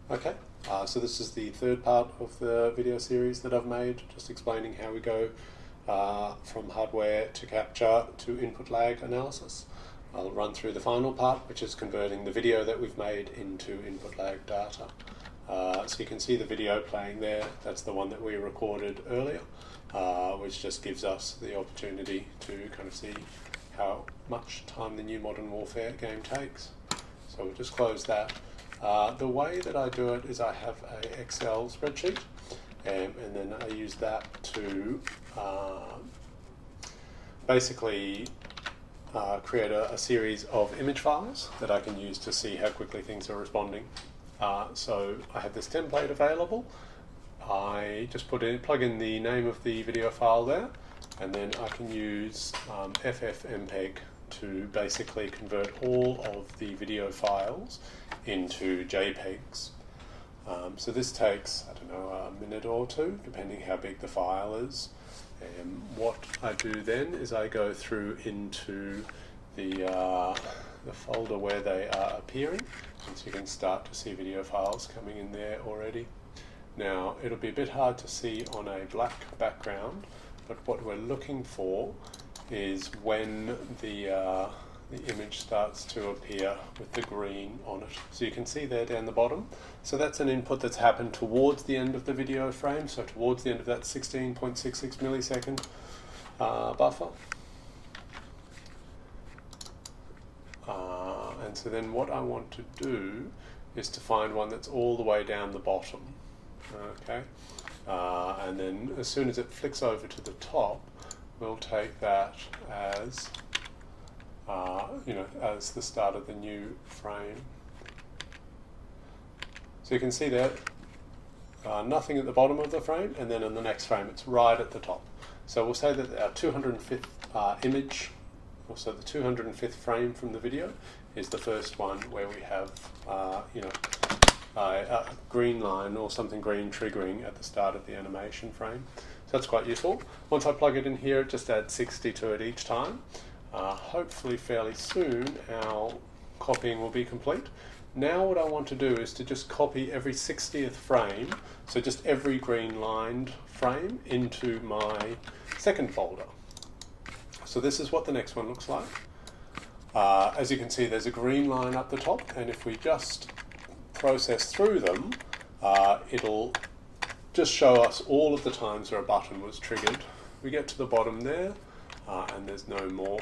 Okay, so this is the third part of the video series that I've made, just explaining how we go from hardware to capture to input lag analysis. I'll run through the final part, which is converting the video that we've made into input lag data. So you can see the video playing there. That's the one that we recorded earlier, which just gives us the opportunity to kind of see how much time the new Modern Warfare game takes. So we'll just close that. The way that I do it is I have an Excel spreadsheet, and then I use that to basically create a series of image files that I can use to see how quickly things are responding. So I have this template available. I just plug in the name of the video file there, and then I can use FFmpeg to basically convert all of the video files into JPEGs. So this takes, I don't know, a minute or two, depending how big the file is. And what I do then is I go through into the folder where they are appearing, and so you can start to see video files coming in there already. Now, it'll be a bit hard to see on a black background, but what we're looking for is when the image starts to appear with the green on it. So you can see there down the bottom. So that's an input that's happened towards the end of the video frame, so towards the end of that 16.66 millisecond buffer. And so then what I want to do is to find one that's all the way down the bottom. Okay, and then as soon as it flicks over to the top, we'll take that as as the start of the new frame. So you can see there, nothing at the bottom of the frame, and then in the next frame it's right at the top. So we'll say that our 205th image, also the 205th frame from the video, is the first one where we have a green line or something green triggering at the start of the animation frame. So that's quite useful. Once I plug it in here, it just adds 60 to it each time. Hopefully fairly soon our copying will be complete. Now what I want to do is to just copy every 60th frame, so just every green lined frame, into my second folder. So this is what the next one looks like. As you can see, there's a green line up the top, and if we just process through them, it'll just show us all of the times where a button was triggered. We get to the bottom there, and there's no more.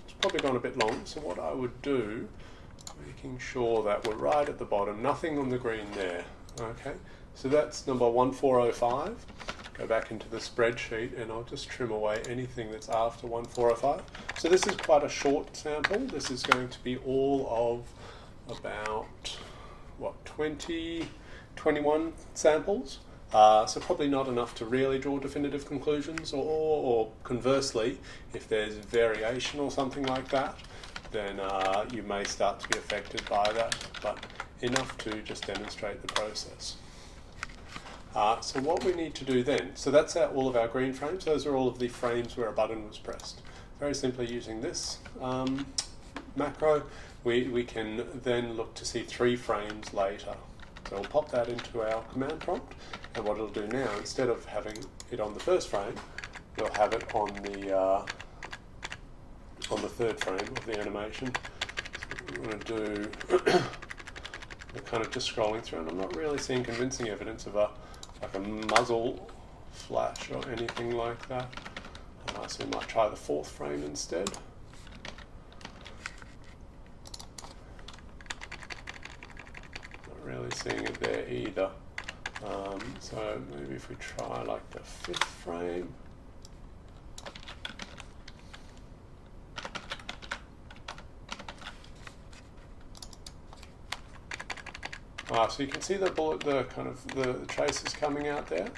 It's probably gone a bit long, so what I would do, making sure that we're right at the bottom, nothing on the green there. Okay, so that's number 1405. Go back into the spreadsheet and I'll just trim away anything that's after 1405. So this is quite a short sample. This is going to be all of about, what, 20, 21 samples. So probably not enough to really draw definitive conclusions, or conversely, if there's variation or something like that, then you may start to be affected by that, but enough to just demonstrate the process. So what we need to do then, so that's all of our green frames. Those are all of the frames where a button was pressed. Very simply using this macro, we can then look to see 3 frames later. So we'll pop that into our command prompt, and what it'll do now, instead of having it on the first frame, you'll have it on the third frame of the animation. So what we're going to do, we're kind of just scrolling through, and I'm not really seeing convincing evidence of a muzzle flash or anything like that. So we might try the 4th frame instead. Not really seeing it there either. So maybe if we try like the 5th frame. So you can see the bullet, the traces coming out there.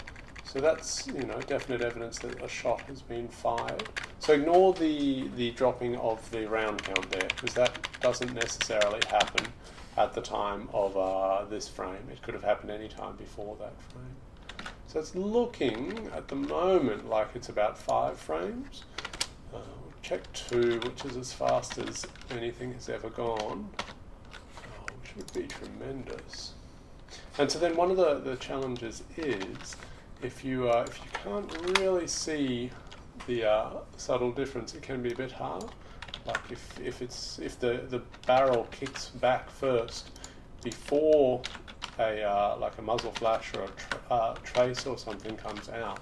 So that's, definite evidence that a shot has been fired. So ignore the dropping of the round count there, because that doesn't necessarily happen at the time of this frame. It could have happened any time before that frame. So it's looking at the moment like it's about 5 frames. We'll check 2, which is as fast as anything has ever gone, which would be tremendous. And so then one of the challenges is if you can't really see the subtle difference, it can be a bit hard. Like if the barrel kicks back first before like a muzzle flash or a trace or something comes out,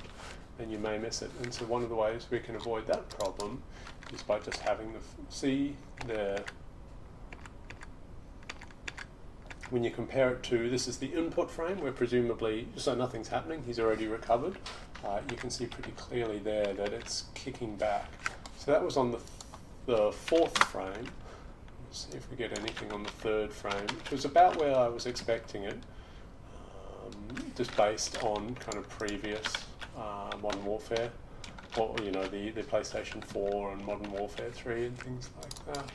then you may miss it. And so one of the ways we can avoid that problem is by just having when you compare it to, this is the input frame where presumably, so nothing's happening, he's already recovered. You can see pretty clearly there that it's kicking back. So that was on the fourth frame. Let's see if we get anything on the third frame, which was about where I was expecting it, just based on kind of previous Modern Warfare, or the PlayStation 4 and Modern Warfare 3 and things like that.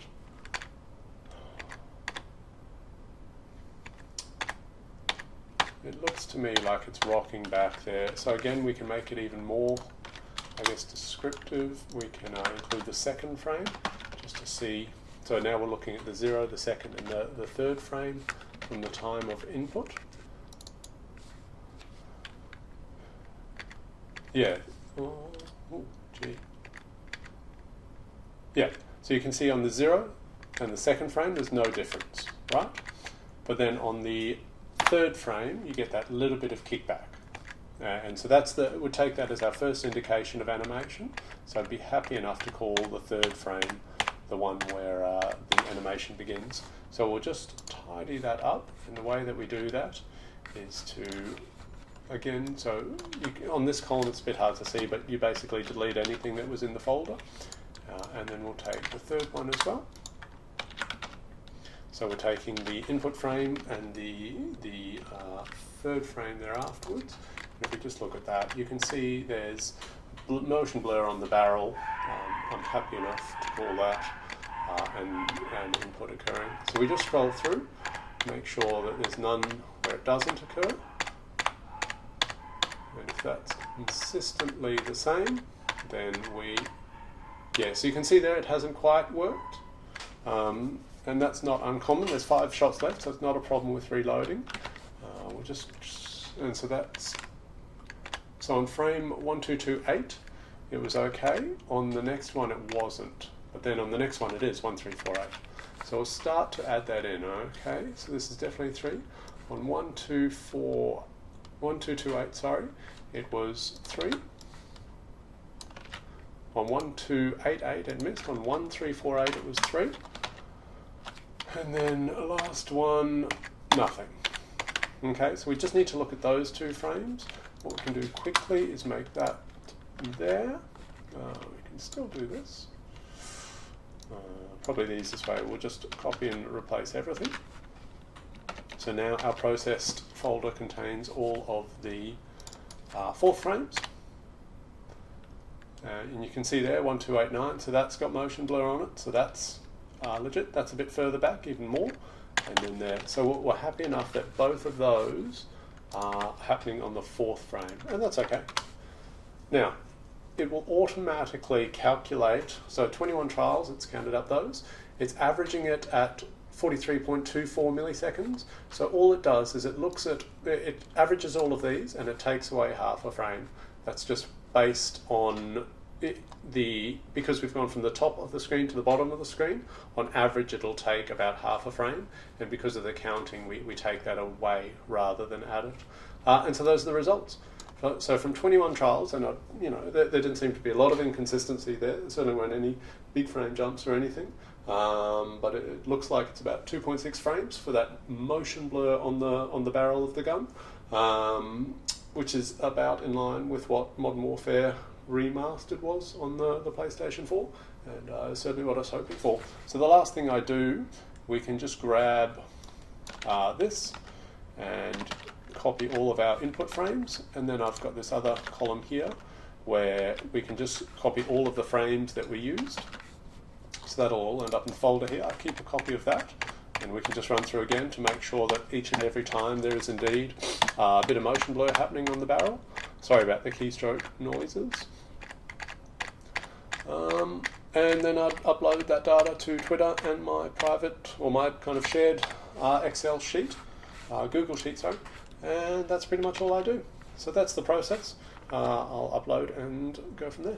It looks to me like it's rocking back there. So again, we can make it even more, I guess, descriptive. We can include the second frame just to see. So now we're looking at the 0, the second, and the third frame from the time of input. Yeah. Oh, gee. Yeah. So you can see on the 0 and the second frame, there's no difference, right? But then on the third frame, you get that little bit of kickback. And so we'd take that as our first indication of animation. So I'd be happy enough to call the third frame the one where the animation begins. So we'll just tidy that up. And the way that we do that is to, again, so on this column it's a bit hard to see, but you basically delete anything that was in the folder. And then we'll take the third one as well. So we're taking the input frame and the third frame there afterwards. And if we just look at that, you can see there's motion blur on the barrel. I'm happy enough to call that and input occurring. So we just scroll through, make sure that there's none where it doesn't occur. And if that's consistently the same, then so you can see there it hasn't quite worked. And that's not uncommon. There's 5 shots left, so it's not a problem with reloading. So on frame 1228, it was okay. On the next one, it wasn't. But then on the next one, it is 1348. So we'll start to add that in. Okay, so this is definitely 3. On 1228, sorry, it was 3. On 1288, it missed. On 1348, it was 3. And then last one, nothing. Okay, so we just need to look at those 2 frames. What we can do quickly is make that there. We can still do this. Probably the easiest way, we'll just copy and replace everything. So now our processed folder contains all of the 4th frames. And you can see there, 1289, so that's got motion blur on it, so that's legit. That's a bit further back, even more, and then there. So we're happy enough that both of those are happening on the 4th frame, and that's okay. Now, it will automatically calculate, so 21 trials, it's counted up those. It's averaging it at 43.24 milliseconds. So all it does is it averages all of these, and it takes away half a frame. That's just based on because we've gone from the top of the screen to the bottom of the screen. On average, it'll take about half a frame, and because of the counting, we take that away rather than add it. And so those are the results. So from 21 trials, and there didn't seem to be a lot of inconsistency there. There certainly weren't any big frame jumps or anything, but it looks like it's about 2.6 frames for that motion blur on the barrel of the gun, which is about in line with what Modern Warfare Remastered was on the PlayStation 4, and certainly what I was hoping for. So the last thing I do, we can just grab this and copy all of our input frames, and then I've got this other column here where we can just copy all of the frames that we used. So that'll all end up in the folder here. I keep a copy of that, and we can just run through again to make sure that each and every time there is indeed a bit of motion blur happening on the barrel. Sorry about the keystroke noises. And then I'd upload that data to Twitter and my private, or my kind of shared Excel sheet. Google Sheet, sorry, and that's pretty much all I do. So that's the process. I'll upload and go from there.